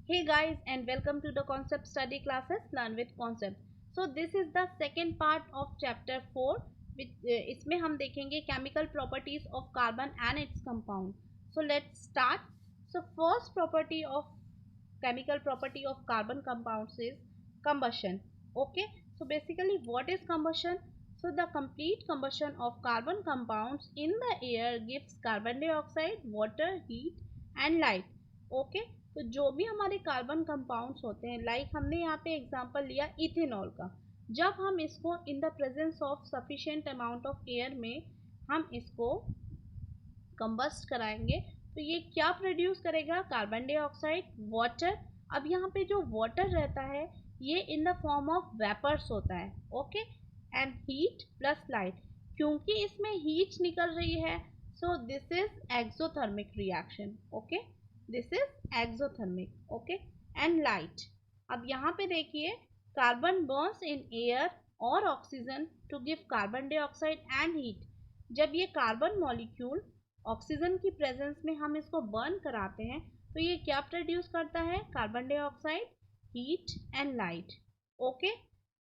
Hey guys, and welcome to the concept study classes Learn with Concept. So this is the second part of chapter 4 which इसमें हम देखेंगे chemical properties of carbon and its compound. So let's start. So first property of chemical property of carbon compounds is combustion. Okay, so basically what is combustion? So the complete combustion of carbon compounds in the air gives carbon dioxide, water, heat and light. Okay, तो जो भी हमारे carbon compounds होते हैं, like हमने यहाँ पे example लिया इथेनॉल का। जब हम इसको इन the presence of sufficient amount of air में हम इसको कंबस्ट कराएंगे तो ये क्या प्रोड्यूस करेगा? Carbon dioxide, water. अब यहाँ पे जो वाटर रहता है ये in the form of vapours होता है। Okay, and heat plus light, क्योंकि इसमें हीट निकल रही है so this is exothermic reaction. Okay, this is exothermic. Okay, and light. अब यहाँ पे देखिए कार्बन बर्न्स इन एयर और oxygen to give carbon dioxide and heat. जब ये कार्बन मॉलिक्यूल ऑक्सीजन की प्रेजेंस में हम इसको बर्न कराते हैं तो ये क्या प्रोड्यूस करता है? Carbon dioxide, heat and light. Okay,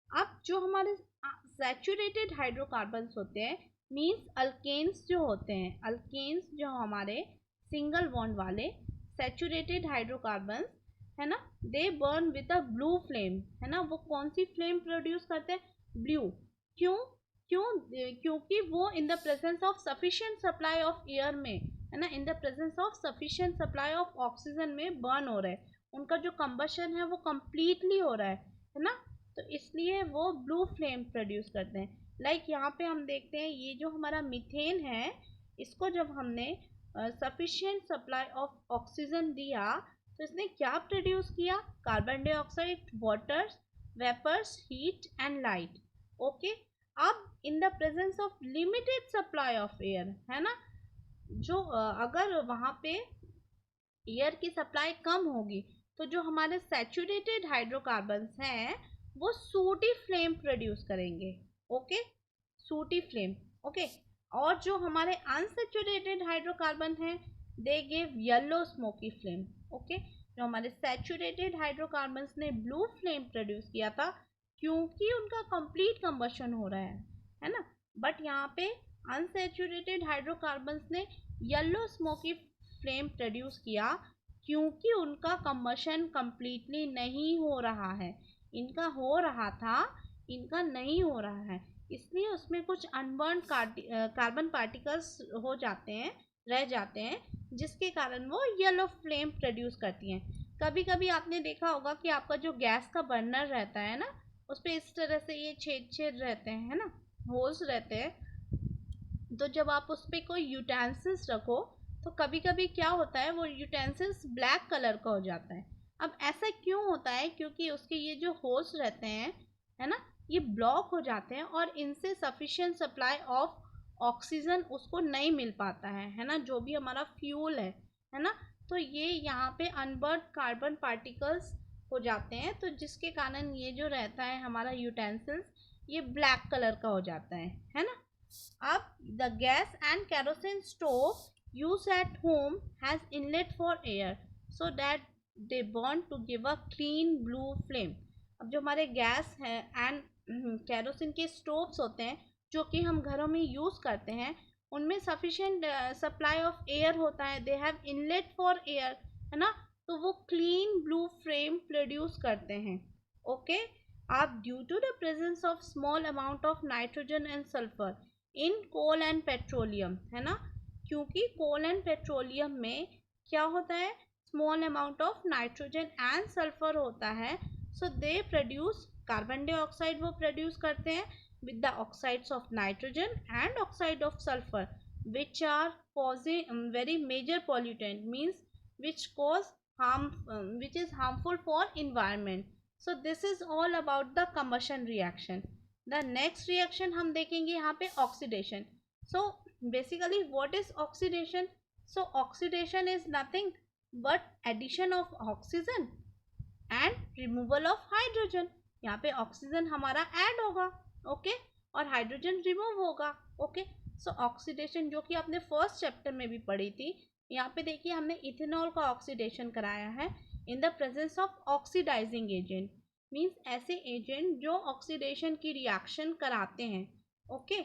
अब जो हमारे सैचुरेटेड हाइड्रोकार्बन्स होते हैं मींस अल्केन्स जो होते हैं, अल्केन्स जो हमारे सिंगल बॉन्ड वाले सैचुरेटेड हाइड्रोकार्बन्स है ना, दे burn with a blue flame. है ना, वो कौन सी फ्लेम प्रोड्यूस करते हैं? ब्लू। क्यों? क्योंकि वो इन the presence of sufficient supply of air में, है ना, इन the presence of sufficient supply of oxygen में बर्न हो रहे हैं। उनका जो कंबशन है वो कंप्लीटली हो रहा है ना, तो इसलिए वो ब्लू फ्लेम प्रोड्यूस करते हैं। लाइक यहाँ पे हम देखते हैं ये जो हमारा मीथेन है, इसको जब हमने सफिशिएंट सप्लाई ऑफ ऑक्सीजन दिया तो इसने क्या प्रोड्यूस किया? Carbon dioxide, water, vapours, heat and light. Okay, अब in the presence of limited supply of air, है ना, जो अगर वहाँ पे एयर की सप्लाई कम होगी तो जो हमारे सैचुरेटेड हाइड्रोकार्बन्स हैं वो सूटी फ्लेम प्रोड्यूस करेंगे। ओके, सूटी फ्लेम। ओके, और जो हमारे अनसैचुरेटेड हाइड्रोकार्बन हैं they give yellow smoky flame. Okay, जो हमारे सैचुरेटेड हाइड्रोकार्बन्स ने ब्लू फ्लेम प्रोड्यूस किया था क्योंकि उनका कंप्लीट कंबशन हो रहा है ना, बट यहाँ पे अनसैचुरेटेड हाइड्रोकार्बन्स ने येलो स्मोकी फ्लेम प्रोड्यूस किया क्योंकि उनका कंबशन कंप्लीटली नहीं हो रहा है। इनका हो रहा था, इनका नहीं हो रहा है, इसलिए उसमें कुछ अनबर्न कार्बन पार्टिकल्स हो जाते हैं, रह जाते हैं, जिसके कारण वो येलो फ्लेम प्रोड्यूस करती हैं। कभी कभी आपने देखा होगा कि आपका जो गैस का बर्नर रहता है ना, उस पर इस तरह से ये छेद छेद रहते हैं, है ना, होल्स रहते हैं। तो जब आप उस पर कोई यूटेंसिल्स रखो तो कभी कभी क्या होता है वो यूटेंसिल्स ब्लैक कलर का हो जाता है। अब ऐसा क्यों होता है? क्योंकि उसके ये जो होल्स रहते हैं, है ना, ये ब्लॉक हो जाते हैं और इनसे सफिशिएंट सप्लाई ऑफ ऑक्सीजन उसको नहीं मिल पाता है ना, जो भी हमारा फ्यूल है ना, तो ये यहाँ पे अनबर्न कार्बन पार्टिकल्स हो जाते हैं, तो जिसके कारण ये जो रहता है हमारा यूटेंसिल्स ये ब्लैक कलर का हो जाता है ना। अब the gas and kerosene stove used at home has inlet for air so that they burn to give a clean blue flame। अब जो हमारे गैस है एंड केरोसिन के स्टोव्स होते हैं जो कि हम घरों में यूज़ करते हैं, उनमें सफिशिएंट सप्लाई ऑफ एयर होता है, they have inlet for air, है ना, तो वो क्लीन ब्लू फ्लेम प्रोड्यूस करते हैं। ओके, अब due to the presence of small amount of nitrogen and sulphur in coal and petroleum, है ना, क्योंकि कोल एंड पेट्रोलियम में क्या होता है? Small amount of nitrogen and sulphur होता है, सो दे प्रोड्यूस कार्बन डाइऑक्साइड, वो प्रोड्यूस करते हैं with the oxides of nitrogen and oxide of sulfur which are causing very major pollutant, means which cause harm, which is harmful for environment। so this is all about the combustion reaction। the next reaction हम देखेंगे यहाँ पे oxidation। so basically what is oxidation? so oxidation is nothing but addition of oxygen and removal of hydrogen। यहाँ पे oxygen हमारा add होगा, okay, और hydrogen remove होगा। ओके, सो ऑक्सीडेशन जो कि आपने फर्स्ट चैप्टर में भी पढ़ी थी, यहाँ पे देखिए हमने इथेनॉल का ऑक्सीडेशन कराया है। In the presence of oxidising agent, means ऐसे एजेंट जो ऑक्सीडेशन की रिएक्शन कराते हैं। ओके,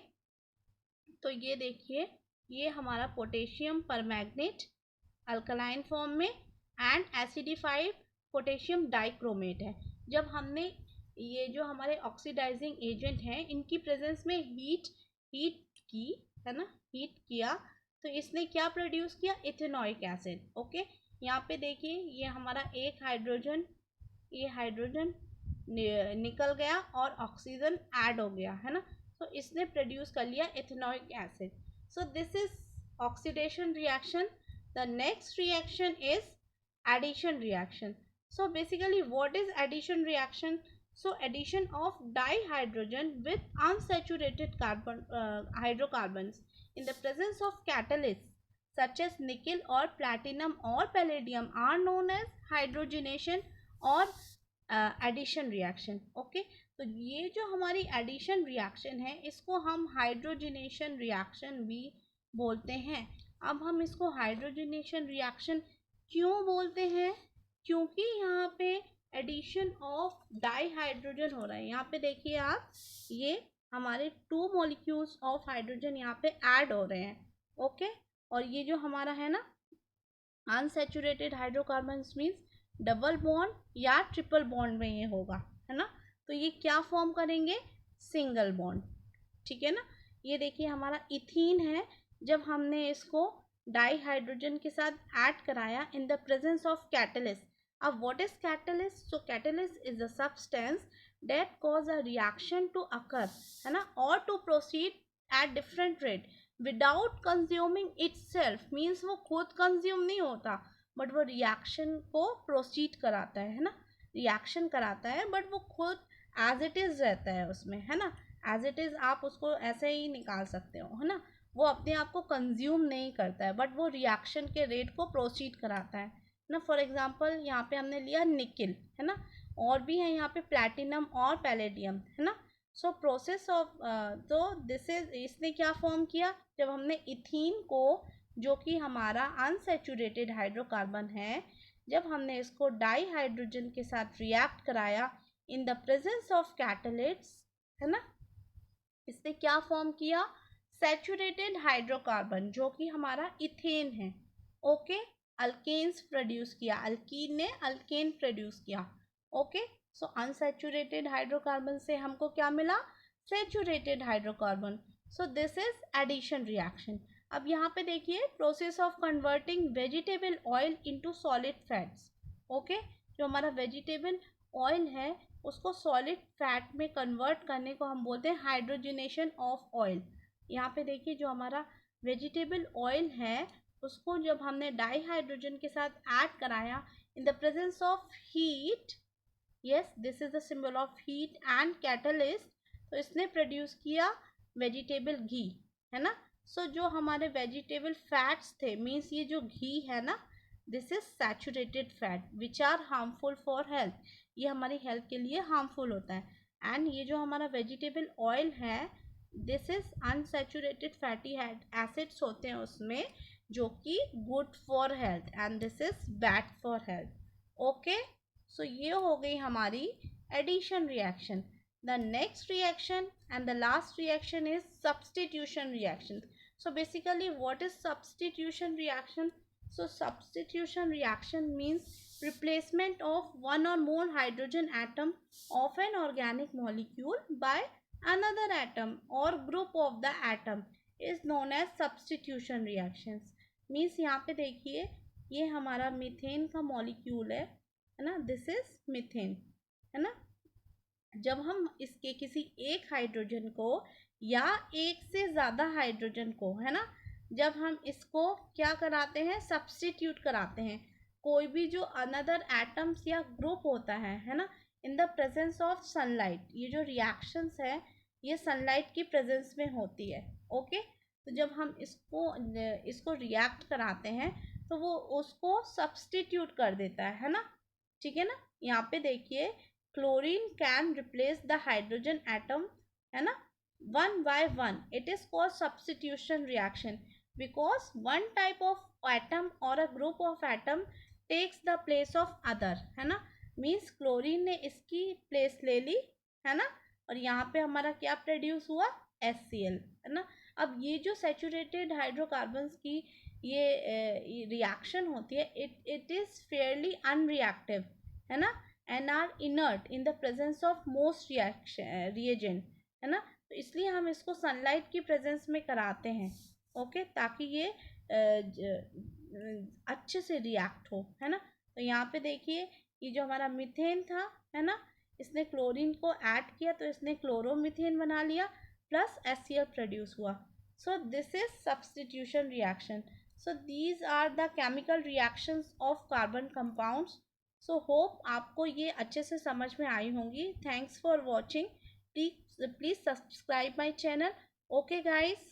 तो ये देखिए, ये हमारा पोटेशियम परमैंगनेट अल्कलाइन फॉर्म में एंड एसिडिफाइड पोटेशियम डाइक्रोमेट है। जब हमने ये जो हमारे ऑक्सीडाइजिंग एजेंट हैं इनकी प्रेजेंस में हीट की है ना, हीट किया, तो इसने क्या प्रोड्यूस किया, इथेनॉइक एसिड। ओके, यहाँ पे देखिए ये हमारा एक हाइड्रोजन, ये हाइड्रोजन निकल गया और ऑक्सीजन ऐड हो गया है ना, तो इसने प्रोड्यूस कर लिया ethanoic acid. So this is oxidation reaction. The next reaction is addition reaction. So basically what is addition reaction? So addition of dihydrogen with unsaturated carbon hydrocarbons in the presence of catalysts such as nickel or platinum or palladium are known as hydrogenation or addition reaction. Okay, तो ये जो हमारी addition reaction है इसको हम hydrogenation reaction भी बोलते हैं। अब हम इसको hydrogenation reaction क्यों बोलते हैं, क्योंकि यहाँ पे एडिशन ऑफ डाइहाइड्रोजन हो रहा है। यहाँ पे देखिए आप, ये हमारे 2 मॉलिक्यूल्स ऑफ हाइड्रोजन यहाँ पे ऐड हो रहे हैं। ओके, और ये जो हमारा है ना unsaturated hydrocarbons means double bond या ट्रिपल बॉन्ड में ये होगा, है ना, तो ये क्या फॉर्म करेंगे, सिंगल बॉन्ड। ठीक है ना, ये देखिए हमारा इथीन है, जब हमने इसको डाइहाइड्रोजन के साथ ऐड कराया in the presence of catalyst. अब what is catalyst? So catalyst is a substance that cause a reaction to occur, है ना, और to proceed at different rate without consuming itself, means वो खुद कंज्यूम नहीं होता बट वो रिएक्शन को प्रोसीड कराता है ना, रिएक्शन कराता है बट वो खुद एज इट इज रहता है उसमें, है ना, एज इट इज आप उसको ऐसे ही निकाल सकते हो, है ना, वो अपने आप को कंज्यूम नहीं करता है बट वो रिएक्शन के रेट को प्रोसीड कराता है ना। फॉर एग्जांपल यहाँ पे हमने लिया निकिल, है ना, और भी है यहाँ पे प्लैटिनम और पैलेडियम, है ना। सो प्रोसेस ऑफ, तो दिस इज, इसने क्या फॉर्म किया, जब हमने इथीन को, जो कि हमारा अनसैचुरेटेड हाइड्रोकार्बन है, जब हमने इसको डाइहाइड्रोजन के साथ रिएक्ट कराया in the presence of catalysts, है ना, इसने क्या फॉर्म किया, सैचुरेटेड हाइड्रोकार्बन, जो कि हमारा इथेन है। ओके, अल्केन्स प्रोड्यूस किया, अल्कीन ने अल्केन प्रोड्यूस किया। ओके, सो अनसैचुरेटेड हाइड्रोकार्बन से हमको क्या मिला, saturated hydrocarbon. So this is addition reaction. अब यहाँ पे देखिए, process of converting vegetable oil into solid fats. Okay, जो हमारा वेजिटेबल ऑयल है उसको सॉलिड फैट में कन्वर्ट करने को हम बोलते हैं हाइड्रोजनेशन ऑफ ऑयल। यहाँ पे देखिए, जो हमारा वेजिटेबल ऑयल है उसको जब हमने डाइहाइड्रोजन के साथ ऐड कराया in the presence of heat, yes this is the symbol of heat and catalyst, तो इसने प्रोड्यूस किया वेजिटेबल घी, है ना। सो जो हमारे वेजिटेबल फैट्स थे, मीन्स ये जो घी है ना, this is saturated fat which are harmful for health, ये हमारी हेल्थ के लिए हार्मफुल होता है। एंड ये जो हमारा वेजिटेबल ऑयल है, this is unsaturated fatty acids होते हैं उसमें, जो कि good for health, and this is bad for health. Okay, so ये हो गई हमारी addition reaction. The next reaction and the last reaction is substitution reaction. So basically what is substitution reaction? So substitution reaction means replacement of one or more hydrogen atom of an organic molecule by another atom or group of the atom is known as substitution reactions. Means यहाँ पे देखिए, ये हमारा methane का molecule है ना, this is methane, है ना। जब हम इसके किसी एक हाइड्रोजन को या एक से ज़्यादा हाइड्रोजन को, है ना, जब हम इसको क्या कराते हैं, सब्स्टिट्यूट कराते हैं, कोई भी जो अनदर एटम्स या ग्रुप होता है ना, इन द प्रेजेंस ऑफ सनलाइट, ये जो रिएक्शंस है ये सनलाइट की प्रेजेंस में होती है। ओके, तो जब हम इसको रिएक्ट कराते हैं तो वो उसको सब्स्टिट्यूट कर देता है ना, ठीक है ना। यहाँ पे देखिए, chlorine can replace the hydrogen atom, है ना, one by one. It is called substitution reaction because one type of atom or a group of atom takes the place of other, है ना, मीन्स क्लोरीन ने इसकी place ले ली, है ना, और यहाँ पे हमारा क्या प्रोड्यूस हुआ, HCl, है ना। अब ये जो सैचुरेटेड हाइड्रोकार्बन्स की ये रिएक्शन होती है, इट इज़ फेयरली अनरिएक्टिव, है ना, and are inert in the presence of most reagent, है ना। तो इसलिए हम इसको सनलाइट की प्रेजेंस में कराते हैं, ओके, ताकि ये अच्छे से रिएक्ट हो, है ना। तो यहाँ पे देखिए ये जो हमारा मीथेन था, है ना, इसने क्लोरीन को ऐड किया तो इसने क्लोरोमीथेन बना लिया, प्लस HCl प्रोड्यूस हुआ। So this is substitution reaction. So these are the chemical reactions of carbon compounds. So hope आपको ये अच्छे से समझ में आई होंगी। Thanks for watching. Please subscribe my channel. Okay guys.